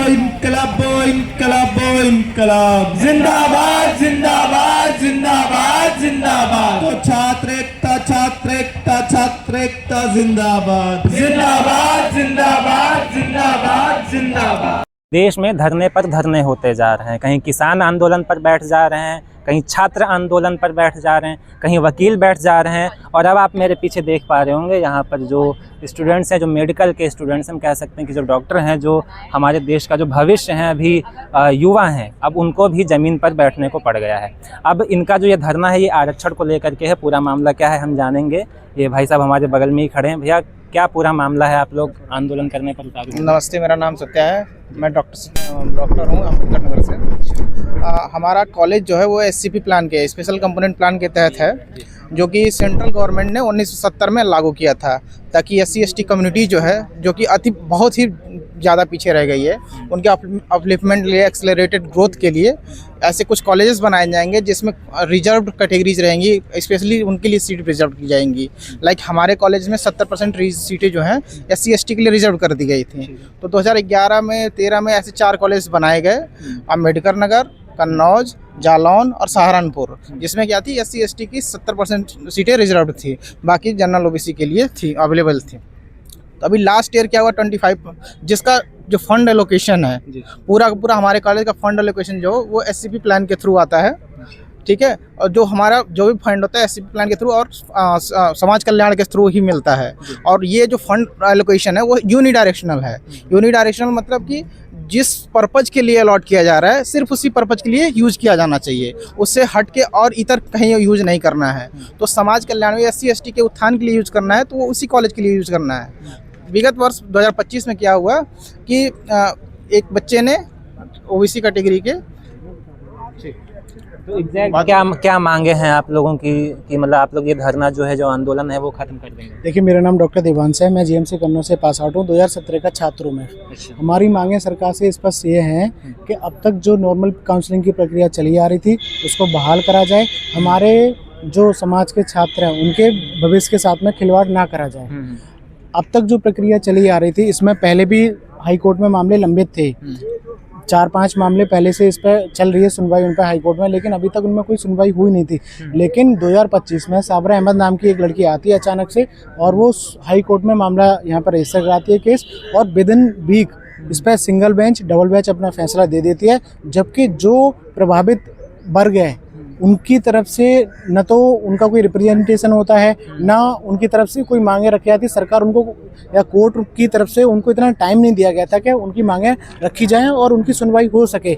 इनकलाबो इनकलाबो इनकलाब, जिंदाबाद जिंदाबाद जिंदाबाद जिंदाबाद। तो छात्र एकता जिंदाबाद, जिंदाबाद जिंदाबाद जिंदाबाद जिंदाबाद। देश में धरने पर धरने होते जा रहे हैं, कहीं किसान आंदोलन पर बैठ जा रहे हैं, कहीं छात्र आंदोलन पर बैठ जा रहे हैं, कहीं वकील बैठ जा रहे हैं। और अब आप मेरे पीछे देख पा रहे होंगे यहाँ पर जो स्टूडेंट्स हैं, जो मेडिकल के स्टूडेंट्स हम कह सकते हैं कि जो डॉक्टर हैं, जो हमारे देश का जो भविष्य है, अभी युवा हैं, अब उनको भी ज़मीन पर बैठने को पड़ गया है। अब इनका जो ये धरना है, ये आरक्षण को लेकर के है। पूरा मामला क्या है हम जानेंगे। ये भाई साहब हमारे बगल में ही खड़े हैं। भैया, क्या पूरा मामला है, आप लोग आंदोलन करने पर उतारे? नमस्ते, मेरा नाम सत्या है, मैं डॉक्टर हूँ अम्बेडकर नगर से। हमारा कॉलेज जो है वो एससीपी प्लान के, स्पेशल कंपोनेंट प्लान के तहत है, जो कि सेंट्रल गवर्नमेंट ने 1970 में लागू किया था, ताकि SC ST कम्युनिटी जो है, जो कि बहुत ही ज़्यादा पीछे रह गई है, उनके अपलिफ्टमेंट के लिए, एक्सेलरेटेड ग्रोथ के लिए ऐसे कुछ कॉलेजेस बनाए जाएंगे जिसमें रिजर्व्ड कैटेगरीज रहेंगी, स्पेशली उनके लिए सीट रिजर्व की जाएंगी। लाइक हमारे कॉलेज में 70% सीटें जो हैं SC ST के लिए रिजर्व कर दी गई थी। तो 2011 में 13 में ऐसे 4 कॉलेज बनाए गए, अम्बेडकर नगर, कन्नौज, जालौन और सहारनपुर, जिसमें क्या थी SC ST की 70% सीटें रिजर्व थी, बाकी जनरल OBC के लिए थी, अवेलेबल थी। तो अभी लास्ट ईयर क्या हुआ 25, जिसका जो फंड एलोकेशन है पूरा हमारे कॉलेज का फंड एलोकेशन जो वो SCP प्लान के थ्रू आता है, ठीक है। और जो हमारा जो भी फंड होता है SCP प्लान के थ्रू और समाज कल्याण के थ्रू ही मिलता है। और ये जो फंड एलोकेशन है वो यूनिडायरेक्शनल है। यूनिडायरेक्शनल मतलब कि जिस पर्पज़ के लिए अलॉट किया जा रहा है, सिर्फ उसी पर्पज़ के लिए यूज़ किया जाना चाहिए, उससे हट के और इतर कहीं यूज़ नहीं करना है। तो समाज कल्याण में SC ST के उत्थान के लिए यूज़ करना है, तो वो उसी कॉलेज के लिए यूज़ करना है। विगत वर्ष 2025 में क्या हुआ कि एक बच्चे ने OBC कैटेगरी के तो एग्जैक्ट क्या मांगे हैं आप लोगों की कि मतलब आप लोग ये धरना जो है, जो आंदोलन है, वो खत्म कर देंगे? देखिए, मेरा नाम डॉक्टर देवांश है, मैं GMC कन्नौज से पास आउट हूँ, 2017 का छात्र हूँ मैं। हमारी मांगें सरकार से स्पष्ट ये हैं कि अब तक जो नॉर्मल काउंसलिंग की प्रक्रिया चली आ रही थी उसको बहाल करा जाए, हमारे जो समाज के छात्र हैं उनके भविष्य के साथ में खिलवाड़ ना करा जाए। अब तक जो प्रक्रिया चली आ रही थी, इसमें पहले भी हाई कोर्ट में मामले लंबित थे, 4-5 मामले पहले से इस पर चल रही है सुनवाई उन पर हाई कोर्ट में, लेकिन अभी तक उनमें कोई सुनवाई हुई नहीं थी। लेकिन 2025 में साबरा अहमद नाम की एक लड़की आती है अचानक से, और वो हाई कोर्ट में मामला यहाँ पर रजिस्टर कराती है केस, और विदिन वीक इस पर सिंगल बेंच डबल बेंच अपना फैसला दे देती है। जबकि जो प्रभावित वर्ग है उनकी तरफ से न तो उनका कोई रिप्रेजेंटेशन होता है, ना उनकी तरफ से कोई मांगे रखी जाती। सरकार उनको या कोर्ट की तरफ से उनको इतना टाइम नहीं दिया गया था कि उनकी मांगे रखी जाएं और उनकी सुनवाई हो सके।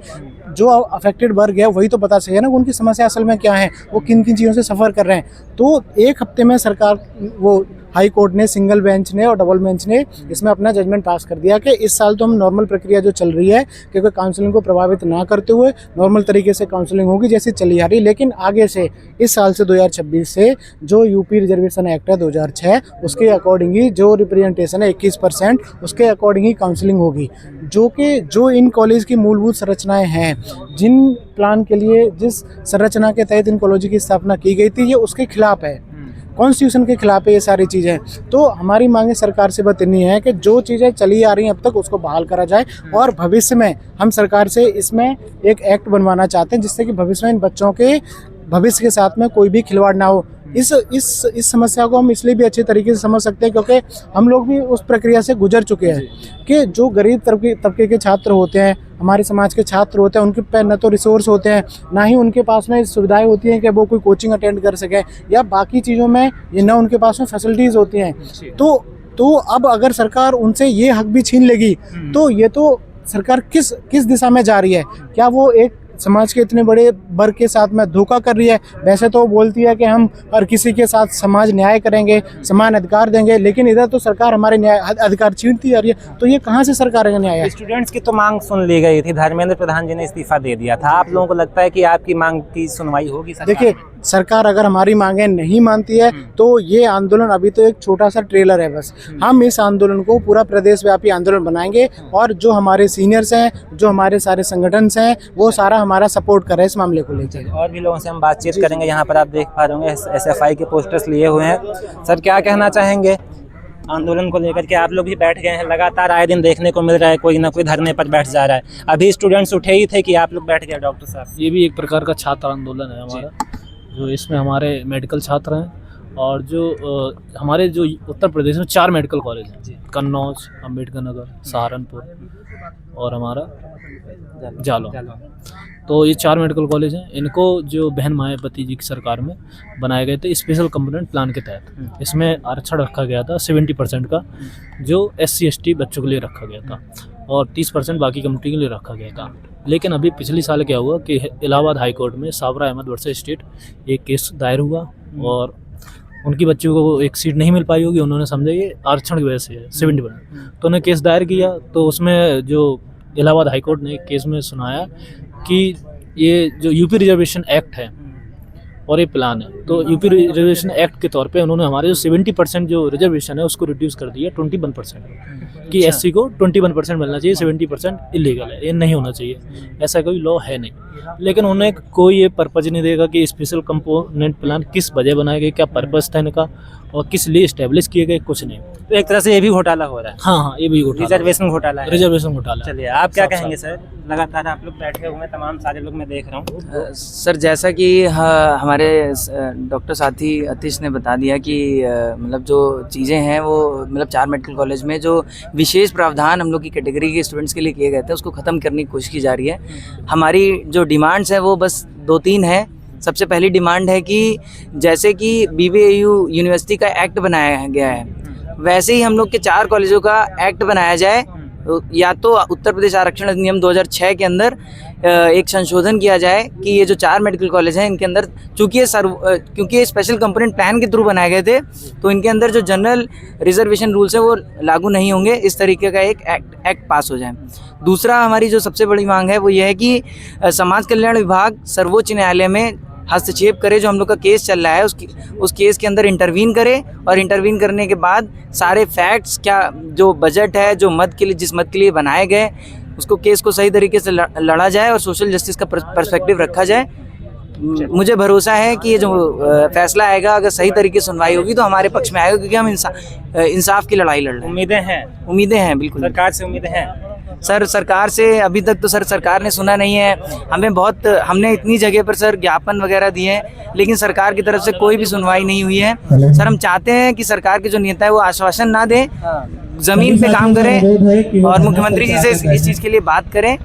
जो अफेक्टेड वर्ग है वही तो बता सके ना उनकी समस्या असल में क्या है, वो किन किन चीज़ों से सफ़र कर रहे हैं। तो एक हफ्ते में सरकार, वो हाई कोर्ट ने, सिंगल बेंच ने और डबल बेंच ने इसमें अपना जजमेंट पास कर दिया कि इस साल तो हम नॉर्मल प्रक्रिया जो चल रही है, क्योंकि काउंसलिंग को प्रभावित ना करते हुए नॉर्मल तरीके से काउंसलिंग होगी जैसे चली आ रही। लेकिन आगे से इस साल से 2026 से जो यूपी रिजर्वेशन एक्ट है 2006, उसके अकॉर्डिंग ही जो रिप्रेजेंटेशन है 21%, उसके अकॉर्डिंग ही काउंसलिंग होगी। जो इन कॉलेज की मूलभूत संरचनाएँ हैं, जिन प्लान के लिए जिस संरचना के तहत इन कॉलेज की स्थापना की गई थी, ये उसके खिलाफ है, कॉन्स्टिट्यूशन के खिलाफ है ये सारी चीज़ें। तो हमारी मांगे सरकार से बस इतनी है कि जो चीज़ें चली आ रही हैं अब तक उसको बहाल करा जाए, और भविष्य में हम सरकार से इसमें एक एक्ट बनवाना चाहते हैं जिससे कि भविष्य में इन बच्चों के भविष्य के साथ में कोई भी खिलवाड़ ना हो। इस समस्या को हम इसलिए भी अच्छे तरीके से समझ सकते हैं क्योंकि हम लोग भी उस प्रक्रिया से गुजर चुके हैं कि जो गरीब तबके के छात्र होते हैं, हमारे समाज के छात्र होते हैं, उनके पास न तो रिसोर्स होते हैं, ना ही उनके पास में सुविधाएं होती हैं कि वो कोई कोचिंग अटेंड कर सकें, या बाकी चीज़ों में ये ना उनके पास में फैसिलिटीज़ होती हैं। तो अब अगर सरकार उनसे ये हक भी छीन लेगी तो ये तो सरकार किस दिशा में जा रही है? क्या वो एक समाज के इतने बड़े वर्ग के साथ में धोखा कर रही है? वैसे तो बोलती है कि हम हर किसी के साथ समाज न्याय करेंगे, समान अधिकार देंगे, लेकिन इधर तो सरकार हमारे न्याय अधिकार छीनती आ रही है। तो ये कहाँ से सरकार का न्याय है? स्टूडेंट्स की तो मांग सुन ली गई थी, धर्मेंद्र प्रधान जी ने इस्तीफा दे दिया था। आप लोगों को लगता है कि आपकी मांग की सुनवाई होगी? देखिए, सरकार अगर हमारी मांगें नहीं मानती है तो ये आंदोलन अभी तो एक छोटा सा ट्रेलर है बस। हम इस आंदोलन को पूरा प्रदेश व्यापी आंदोलन बनाएंगे, और जो हमारे सीनियर्स हैं, जो हमारे सारे संगठन हैं, वो सारा हमारा सपोर्ट कर रहे हैं इस मामले को लेकर। और भी लोगों से हम बातचीत करेंगे। यहाँ पर आप देख पा रहे होंगे SFI के पोस्टर्स लिए हुए हैं। सर, क्या कहना चाहेंगे? आंदोलन को लेकर के आप लोग भी बैठ गए हैं, लगातार आए दिन देखने को मिल रहा है कोई ना कोई धरने पर बैठ जा रहा है। अभी स्टूडेंट्स उठे ही थे कि आप लोग बैठ गए डॉक्टर साहब। ये भी एक प्रकार का छात्र आंदोलन है हमारा, जो इसमें हमारे मेडिकल छात्र हैं और जो हमारे जो उत्तर प्रदेश में 4 मेडिकल कॉलेज हैं, कन्नौज, अम्बेडकर नगर, सहारनपुर और हमारा जालौन। तो ये 4 मेडिकल कॉलेज हैं, इनको जो बहन मायावती जी की सरकार में बनाए गए थे स्पेशल कंपोनेंट प्लान के तहत। इसमें आरक्षण रखा गया था 70% का, जो SC/ST बच्चों के लिए रखा गया था और 30% बाकी कम्युनिटी के लिए रखा गया था। लेकिन अभी पिछले साल क्या हुआ कि इलाहाबाद हाई कोर्ट में साबरा अहमद वर्सेस स्टेट एक केस दायर हुआ और उनकी बच्चों को एक सीट नहीं मिल पाई होगी, उन्होंने समझा ये आरक्षण की वजह से है 70%, तो उन्होंने केस दायर किया। तो उसमें जो इलाहाबाद हाई कोर्ट ने एक केस में सुनाया कि ये जो यूपी रिजर्वेशन एक्ट है और ये प्लान है, तो यूपी रिजर्वेशन एक्ट के तौर पे उन्होंने हमारे जो 70% जो रिजर्वेशन है उसको रिड्यूस कर दिया 21% कि SC को 21% मिलना चाहिए, 70% इलीगल है, ये नहीं होना चाहिए, ऐसा कोई लॉ है नहीं। लेकिन उन्हें कोई ये पर्पज नहीं देगा कि स्पेशल कंपोनेंट प्लान किस वजह बनाए गए, क्या पर्पज था इनका और किस लिए इस्टेब्लिश किए गए, कुछ नहीं। तो एक तरह से ये भी घोटाला हो रहा है। हाँ, ये भी घोटाला, रिजर्वेशन घोटाला है। रिजर्वेशन घोटाला। चलिए आप क्या कहेंगे सर? लगातार आप लोग बैठे हुए हैं, तमाम सारे लोग मैं देख रहा हूँ। सर जैसा कि हमारे डॉक्टर साथी अतीश ने बता दिया कि मतलब जो चीज़ें हैं वो मतलब 4 मेडिकल कॉलेज में जो विशेष प्रावधान हम लोग की कैटेगरी के स्टूडेंट्स के लिए किए गए थे उसको ख़त्म करने की कोशिश की जा रही है। हमारी जो डिमांड्स है वो बस 2-3 है। सबसे पहली डिमांड है कि जैसे कि BBAU यूनिवर्सिटी का एक्ट बनाया गया है, वैसे ही हम लोग के 4 कॉलेजों का एक्ट बनाया जाए। या तो उत्तर प्रदेश आरक्षण अधिनियम 2006 के अंदर एक संशोधन किया जाए कि ये जो 4 मेडिकल कॉलेज हैं इनके अंदर क्योंकि ये स्पेशल कंपोनेंट प्लान के थ्रू बनाए गए थे, तो इनके अंदर जो जनरल रिजर्वेशन रूल्स हैं वो लागू नहीं होंगे, इस तरीके का एक एक्ट पास हो जाए। दूसरा हमारी जो सबसे बड़ी मांग है वो ये है कि समाज कल्याण विभाग सर्वोच्च न्यायालय में हस्तक्षेप करे, जो हम लोग का केस चल रहा है उस केस के अंदर इंटरवीन करे और इंटरवीन करने के बाद सारे फैक्ट्स, क्या जो बजट है, जो मद के लिए जिस मद के लिए बनाए गए उसको केस को सही तरीके से लड़ा जाए और सोशल जस्टिस का पर्सपेक्टिव रखा जाए। मुझे भरोसा है कि ये जो फैसला आएगा अगर सही तरीके से सुनवाई होगी तो हमारे पक्ष में आएगा, क्योंकि हम इंसाफ की लड़ाई लड़ रहे हैं। उम्मीदें हैं बिल्कुल। सरकार से उम्मीदें हैं सर? सरकार से अभी तक तो सर सरकार ने सुना नहीं है। हमने इतनी जगह पर सर ज्ञापन वगैरह दिए हैं, लेकिन सरकार की तरफ से कोई भी सुनवाई नहीं हुई है। सर हम चाहते हैं कि सरकार के जो नेता है वो आश्वासन ना दें, जमीन पे काम करें और मुख्यमंत्री जी से इस चीज़ के लिए बात करें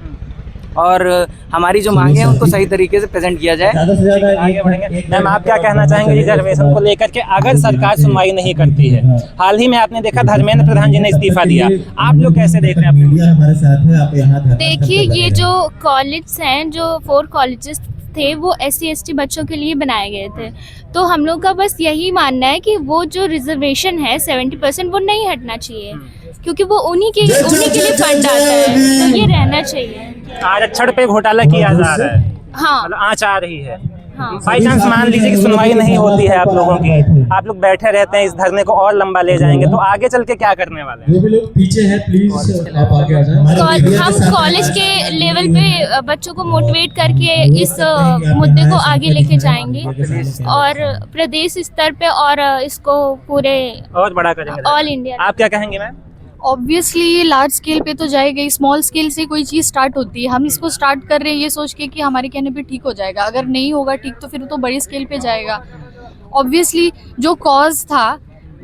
और हमारी जो मांगे हैं उनको सही तरीके से प्रेजेंट किया जाए। आगे बढ़ेंगे। मैम आप क्या कहना चाहेंगे रिजर्वेशन को लेकर के, अगर सरकार सुनवाई नहीं करती है? हाल ही में आपने देखा धर्मेंद्र प्रधान जी ने इस्तीफा दिया, आप लोग कैसे देख रहे हैं? देखिए, ये जो कॉलेज हैं, जो 4 कॉलेजेस थे वो SC/ST बच्चों के लिए बनाए गए थे, तो हम लोग का बस यही मानना है कि वो जो रिजर्वेशन है 70% वो नहीं हटना चाहिए, क्योंकि वो उन्हीं के लिए फंड आता है, तो ये रहना चाहिए। आरक्षण पे घोटाला किया जा रहा है। हाँ, मतलब आँच आ रही है। हाँ। बाई चांस मान लीजिए कि सुनवाई नहीं होती है आप लोगों की, आप लोग बैठे रहते हैं, इस धरने को और लंबा ले जाएंगे, तो आगे चल के क्या करने वाले हैं? पीछे है प्लीज, आप आगे आ जाएं। हम कॉलेज के लेवल पे बच्चों को मोटिवेट करके इस मुद्दे को आगे लेके जाएंगे और प्रदेश स्तर पे और इसको पूरे और बड़ा करेंगे ऑल इंडिया। आप क्या कहेंगे मैम? ऑब्वियसली ये लार्ज स्केल पे तो जाएगा ही, स्मॉल स्केल से कोई चीज़ स्टार्ट होती है। हम इसको स्टार्ट कर रहे हैं ये सोच के कि हमारे कहने पे ठीक हो जाएगा, अगर नहीं होगा ठीक तो फिर तो बड़ी स्केल पे जाएगा। ऑब्वियसली जो कॉज था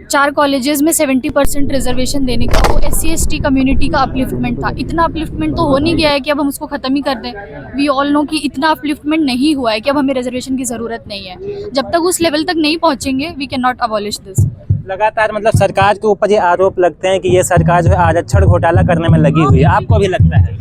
4 कॉलेजेस में 70% रिजर्वेशन देने का, वो SC/ST कम्युनिटी का अपलिफ्टमेंट था। इतना अपलिफ्टमेंट तो हो नहीं गया है कि अब हम उसको ख़त्म ही कर दें। वी ऑल नो कि इतना अपलिफ्टमेंट नहीं हुआ है कि अब हमें रिजर्वेशन की ज़रूरत नहीं है। जब तक उस लेवल तक नहीं पहुँचेंगे we can not abolish this. लगातार मतलब सरकार के ऊपर ये आरोप लगते हैं कि ये सरकार जो है आरक्षण घोटाला करने में लगी हुई है, आपको भी लगता है?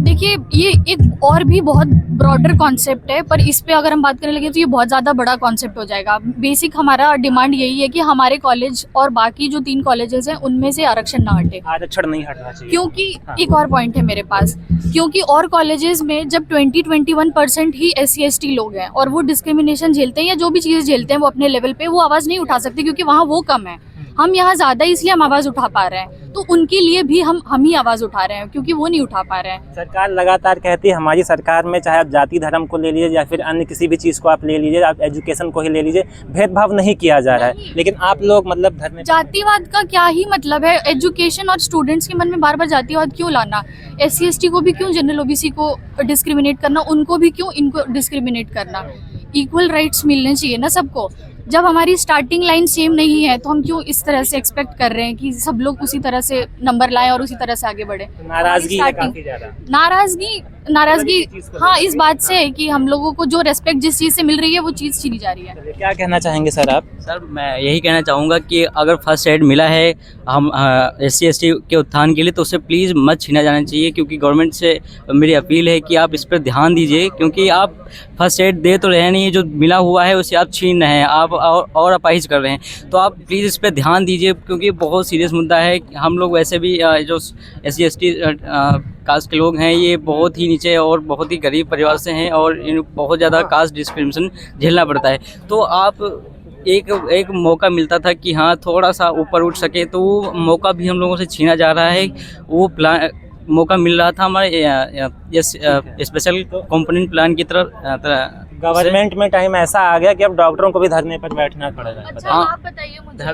देखिए, ये एक और भी बहुत ब्रॉडर कॉन्सेप्ट है, पर इस पे अगर हम बात करने लगे तो ये बहुत ज़्यादा बड़ा कॉन्सेप्ट हो जाएगा। बेसिक हमारा डिमांड यही है कि हमारे कॉलेज और बाकी जो 3 कॉलेजेस हैं उनमें से आरक्षण ना हटे। आरक्षण नहीं हटना चाहिए, क्योंकि एक और पॉइंट है मेरे पास, क्योंकि और कॉलेजेस में जब 20-21% ही SC/ST लोग हैं और वो डिस्क्रिमिनेशन झेलते हैं या जो भी चीज़ झेलते हैं वो अपने लेवल पे वो आवाज़ नहीं उठा सकते, क्योंकि वहाँ वो कम है। हम यहाँ ज़्यादा इसलिए हम आवाज़ उठा पा रहे हैं, तो उनके लिए भी हम ही आवाज़ उठा रहे हैं क्योंकि वो नहीं उठा पा रहे हैं। सरकार लगातार कहती है, हमारी सरकार में चाहे आप जाति धर्म को ले लीजिए या फिर अन्य किसी भी चीज़ को आप ले लीजिए, आप एजुकेशन को ही ले लीजिए, भेदभाव नहीं किया जा रहा है, लेकिन आप लोग मतलब धरने जातिवाद का क्या ही मतलब है? एजुकेशन और स्टूडेंट्स के मन में बार बार जातिवाद क्यों लाना? SC ST को भी क्यों, जनरल OBC को डिस्क्रिमिनेट करना, उनको भी क्यों इनको डिस्क्रिमिनेट करना? इक्वल राइट्स मिलने चाहिए ना सबको। जब हमारी स्टार्टिंग लाइन सेम नहीं है तो हम क्यों इस तरह से एक्सपेक्ट कर रहे हैं कि सब लोग उसी तरह से नंबर लाएं और उसी तरह से आगे बढ़े? नाराजगी है काफी ज्यादा। नाराजगी हाँ इस बात से है कि हम लोगों को जो रेस्पेक्ट जिस चीज़ से मिल रही है वो चीज़ छीनी जा रही है। क्या कहना चाहेंगे सर आप? सर मैं यही कहना चाहूँगा कि अगर फर्स्ट एड मिला है हम SC ST के उत्थान के लिए तो उसे प्लीज़ मत छीना जाना चाहिए, क्योंकि गवर्नमेंट से मेरी अपील है कि आप इस पर ध्यान दीजिए, क्योंकि आप फर्स्ट एड दे तो रहे नहीं, जो मिला हुआ है उसे आप छीन रहे हैं, आप और अपाहिज कर रहे हैं। तो आप प्लीज़ इस पर ध्यान दीजिए, क्योंकि बहुत सीरियस मुद्दा है। हम लोग वैसे भी जो SC ST कास्ट के लोग हैं ये बहुत ही नीचे और बहुत ही गरीब परिवार से हैं और इन बहुत ज़्यादा कास्ट डिस्क्रिमिनेशन झेलना पड़ता है। तो आप एक मौका मिलता था कि हाँ थोड़ा सा ऊपर उठ सके, तो वो मौका भी हम लोगों से छीना जा रहा है। वो प्लान मौका मिल रहा था हमारे स्पेशल कंपोनेंट प्लान की तरफ। गवर्नमेंट में टाइम ऐसा आ गया कि अब डॉक्टरों को भी धरने पर बैठना पड़ेगा। अच्छा आप बताइए मुझे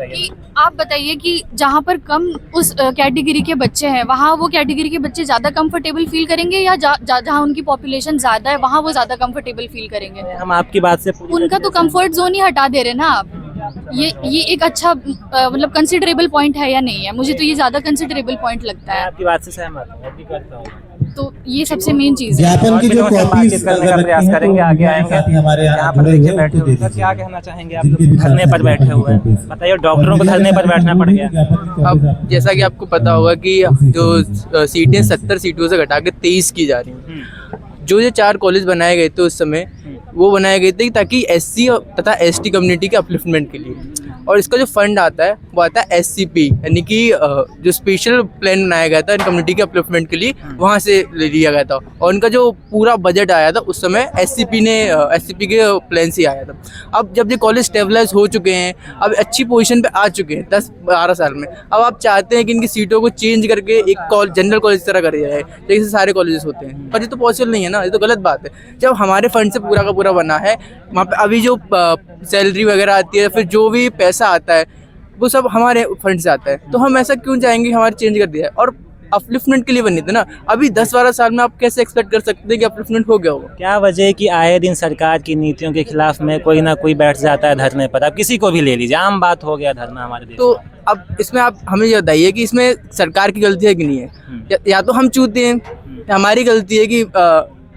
कि आप बताइए कि जहाँ पर कम उस कैटेगरी के बच्चे हैं वहाँ वो कैटेगरी के बच्चे ज़्यादा कंफर्टेबल फील करेंगे या जहाँ उनकी पॉपुलेशन ज़्यादा है वहाँ वो ज़्यादा कंफर्टेबल फील करेंगे? हम आपकी बात से उनका तो कंफर्ट जोन ही हटा दे रहे ना आप। ये एक अच्छा मतलब कंसिडरेबल पॉइंट है या नहीं है? मुझे तो ये ज़्यादा कंसिडरेबल पॉइंट लगता है। आपकी बात से सहमत हूं, एग्री करता हूं। तो ये सबसे मेन चीज़ है। ज्ञापन की जो कॉपीज करने का प्रयास करेंगे, आगे आएंगे हमारे यहाँ पर देखिए बैठे हुए हैं। क्या कहना चाहेंगे आप लोग? धरने पर बैठे हुए हैं, बताइए डॉक्टरों को धरने पर बैठना पड़ गया। अब जैसा कि आपको पता होगा कि जो सीटें 70 सीटों से घटा के 23 की जा रही हैं। जो 4 कॉलेज बनाए गए थे उस समय वो बनाए गए थे ताकि SC तथा ST कम्युनिटी के अपलिफ्टमेंट के लिए, और इसका जो फंड आता है वो आता है SCP, यानी कि जो स्पेशल प्लान बनाया गया था इन कम्युनिटी के अपलिफ्टमेंट के लिए, वहाँ से ले लिया गया था। और उनका जो पूरा बजट आया था उस समय SCP के प्लान से आया था। अब जब ये कॉलेज स्टेबलाइज हो चुके हैं, अब अच्छी पोजीशन पे आ चुके हैं 10-12 साल में, अब आप चाहते हैं कि इनकी सीटों को चेंज करके एक जनरल कॉलेज की तरह कर दिया जाए जैसे सारे कॉलेजेस होते हैं, पर ये तो पॉसिबल नहीं है ना, ये तो गलत बात है। जब हमारे फंड से पूरा का पूरा बना है, वहाँ पे अभी जो सैलरी वगैरह आती है, फिर जो भी पैसा आता है वो सब हमारे फंड से आता है, तो हम ऐसा क्यों चाहेंगे कि हमारे चेंज कर दिया है? और अपलिफ्टमेंट के लिए बनी थी ना, अभी 10-12 साल में आप कैसे एक्सपेक्ट कर सकते हैं कि अपलिफ्टमेंट हो गया होगा? क्या वजह है कि आए दिन सरकार की नीतियों के खिलाफ में कोई ना कोई बैठ जाता है धरने पर? अब किसी को भी ले लीजिए, आम बात हो गया धरना हमारे देश। तो अब इसमें आप हमें ये बताइए कि इसमें सरकार की गलती है कि नहीं है? या तो हम चूते हैं, हमारी गलती है कि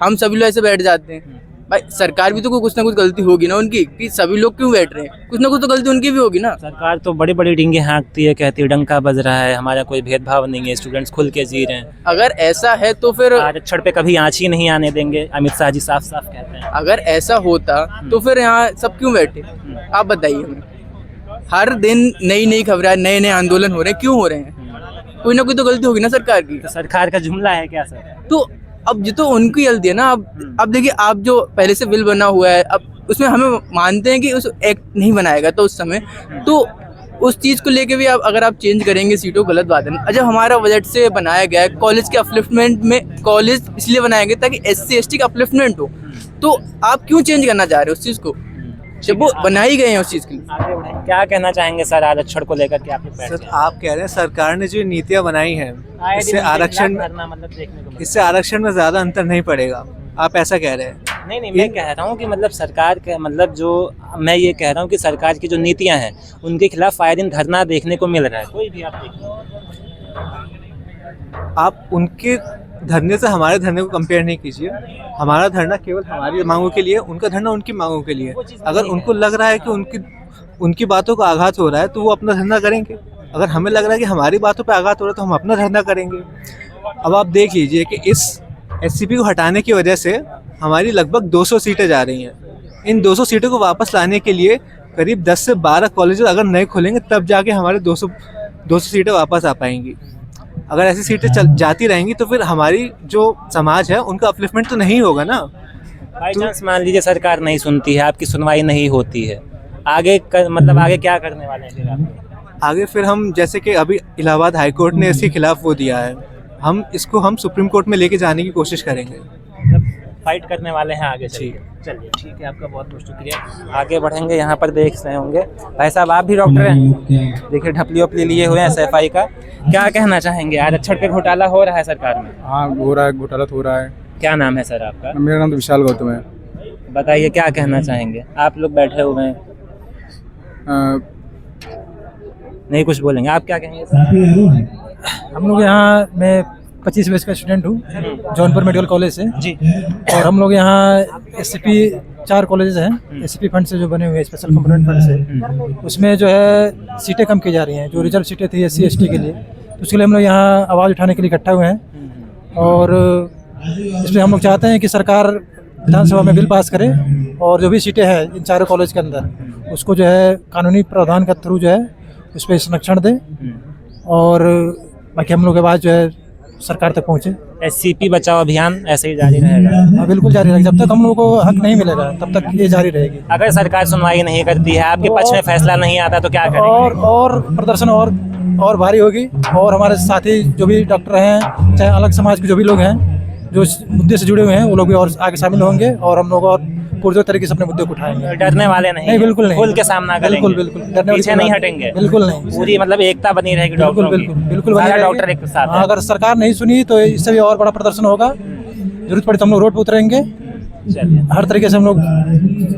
हम सभी लोग ऐसे बैठ जाते हैं। भाई सरकार भी तो कुछ ना कुछ गलती होगी ना उनकी, कि सभी लोग क्यों बैठ रहे हैं? कुछ ना कुछ तो गलती उनकी भी होगी ना। सरकार तो बड़ी बड़ी डींगे हाँकती है, कहती है डंका बज रहा है, हमारा कोई भेदभाव नहीं है, स्टूडेंट्स खुल के जी रहे हैं। अगर ऐसा है तो फिर आरक्षण पे कभी आँच ही नहीं आने देंगे, अमित शाह जी साफ साफ कहते हैं। अगर ऐसा होता तो फिर यहाँ सब क्यों बैठे? आप बताइए हमें। हर दिन नई नई खबरें, नए नए आंदोलन हो रहे हैं, क्यों हो रहे हैं? कोई ना कोई तो गलती होगी ना सरकार की। तो सरकार का जुमला है क्या सर? तो अब ये तो उनकी गलती है ना। अब देखिए, आप जो पहले से बिल बना हुआ है, अब उसमें हमें मानते हैं कि उस एक्ट नहीं बनाएगा तो उस समय तो उस चीज़ को लेके भी आप अगर आप चेंज करेंगे सीटों, गलत बात है ना। जब हमारा बजट से बनाया गया है कॉलेज के अपलिफ्टमेंट में, कॉलेज इसलिए बनाया गया ताकि SC ST का अपलिफ्टमेंट हो, तो आप क्यों चेंज करना चाह रहे हो उस चीज़ को जब वो बनाई गए हैं उस चीज़ के लिए? क्या कहना चाहेंगे सर आरक्षण को लेकर के? सर आप कह रहे हैं सरकार ने जो नीतियाँ बनाई हैं इससे आरक्षण में ज़्यादा अंतर नहीं पड़ेगा, आप ऐसा कह रहे हैं? नहीं, मैं कह रहा हूँ कि मतलब सरकार के मतलब जो मैं ये कह रहा हूँ कि सरकार की जो नीतियाँ हैं उनके खिलाफ आए दिन धरना देखने को मिल रहा है। कोई भी आप देखिए, आप उनके धरने से हमारे धरने को कंपेयर नहीं कीजिए। हमारा धरना केवल हमारी मांगों के लिए, उनका धरना उनकी मांगों के लिए। अगर उनको लग रहा है कि उनकी बातों का आघात हो रहा है तो वो अपना धरना करेंगे। अगर हमें लग रहा है कि हमारी बातों पे आघात हो रहा है तो हम अपना धरना करेंगे। अब आप देख लीजिए कि इस SCP को हटाने की वजह से हमारी लगभग 200 सीटें जा रही हैं। इन 200 सीटों को वापस लाने के लिए करीब 10 से 12 कॉलेज अगर नए खुलेंगे तब जाके हमारे 200 सीटें वापस आ पाएंगी। अगर ऐसी सीटें जाती रहेंगी तो फिर हमारी जो समाज है उनका अपलिफ्टमेंट तो नहीं होगा ना। बाई चांस मान लीजिए सरकार नहीं सुनती है, आपकी सुनवाई नहीं होती है, आगे आगे क्या करने वाले हैं फिर आप? आगे फिर हम जैसे कि अभी इलाहाबाद हाई कोर्ट ने इसके खिलाफ वो दिया है, हम सुप्रीम कोर्ट में लेके जाने की कोशिश करेंगे। फाइट करने वाले हैं आगे चलिए ठीक है, आपका बहुत बहुत शुक्रिया। आगे बढ़ेंगे, यहाँ पर देख रहे होंगे भाई साहब, आप भी डॉक्टर हैं, देखिए ढपली वपली लिए हुए हैं SFI का, क्या कहना चाहेंगे? आरक्षण पे घोटाला हो रहा है सरकार में? हाँ हो रहा है, घोटाला तो हो रहा है। क्या नाम है सर आपका? मेरा नाम तो विशाल गौतम है। बताइए क्या कहना चाहेंगे? आप लोग बैठे हुए हैं, नहीं कुछ बोलेंगे, आप क्या कहेंगे सर? हम लोग यहाँ, मैं 25 वर्ष का स्टूडेंट हूँ जौनपुर मेडिकल कॉलेज से जी, और हम लोग यहाँ SCP 4 कॉलेजेस हैं SCP फंड से जो बने हुए हैं, स्पेशल कंपोनेंट फंड से, उसमें जो है सीटें कम की जा रही हैं, जो रिजर्व सीटें थी SC ST के लिए, तो उसके लिए हम लोग यहाँ आवाज़ उठाने के लिए इकट्ठा हुए हैं। और इसमें हम लोग चाहते हैं कि सरकार विधानसभा में बिल पास करे और जो भी सीटें हैं इन चारों कॉलेज के अंदर, उसको जो है कानूनी प्रावधान के थ्रू जो है उस पर संरक्षण दे, और बाकी हम लोग के बाद जो है सरकार तक पहुँचे। SCP बचाओ अभियान ऐसे ही जारी रहेगा? हाँ बिल्कुल जारी रहेगा, जब तक हम लोगों को हक नहीं मिलेगा तब तक ये जारी रहेगी। अगर सरकार सुनवाई नहीं करती है, आपके पक्ष में फैसला नहीं आता, तो क्या करेंगे? और प्रदर्शन और भारी होगी, और हमारे साथी जो भी डॉक्टर हैं, चाहे अलग समाज के जो भी लोग हैं जो इस मुद्दे से जुड़े हुए हैं, वो लोग भी और आगे शामिल होंगे, और हम लोग और पुरजोर तरीके से अपने मुद्दे को उठाएंगे। डरने वाले नहीं? नहीं बिल्कुल नहीं, खुल के सामना करेंगे, बिल्कुल पीछे नहीं हटेंगे, बिल्कुल नहीं, पूरी मतलब एकता बनी रहेगी डॉक्टरों की? बिल्कुल सारा डॉक्टर एक साथ है। अगर सरकार नहीं सुनी तो इससे भी और बड़ा प्रदर्शन होगा, जरूरत पड़े तो हम लोग रोड पर उतरेंगे, चलिए हर तरीके से हम लोग।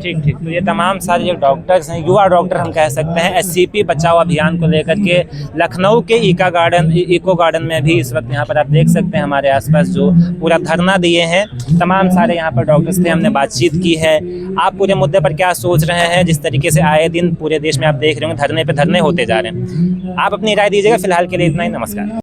ठीक, तो ये तमाम सारे जो डॉक्टर्स हैं, युवा डॉक्टर हम कह सकते हैं, SCP बचाओ अभियान को लेकर के लखनऊ के इको गार्डन में भी इस वक्त यहाँ पर आप देख सकते हैं हमारे आसपास जो पूरा धरना दिए हैं, तमाम सारे यहाँ पर डॉक्टर्स थे, हमने बातचीत की है। आप पूरे मुद्दे पर क्या सोच रहे हैं? जिस तरीके से आए दिन पूरे देश में आप देख रहे होंगे धरने पे धरने होते जा रहे हैं, आप अपनी राय दीजिएगा। फिलहाल के लिए इतना ही, नमस्कार।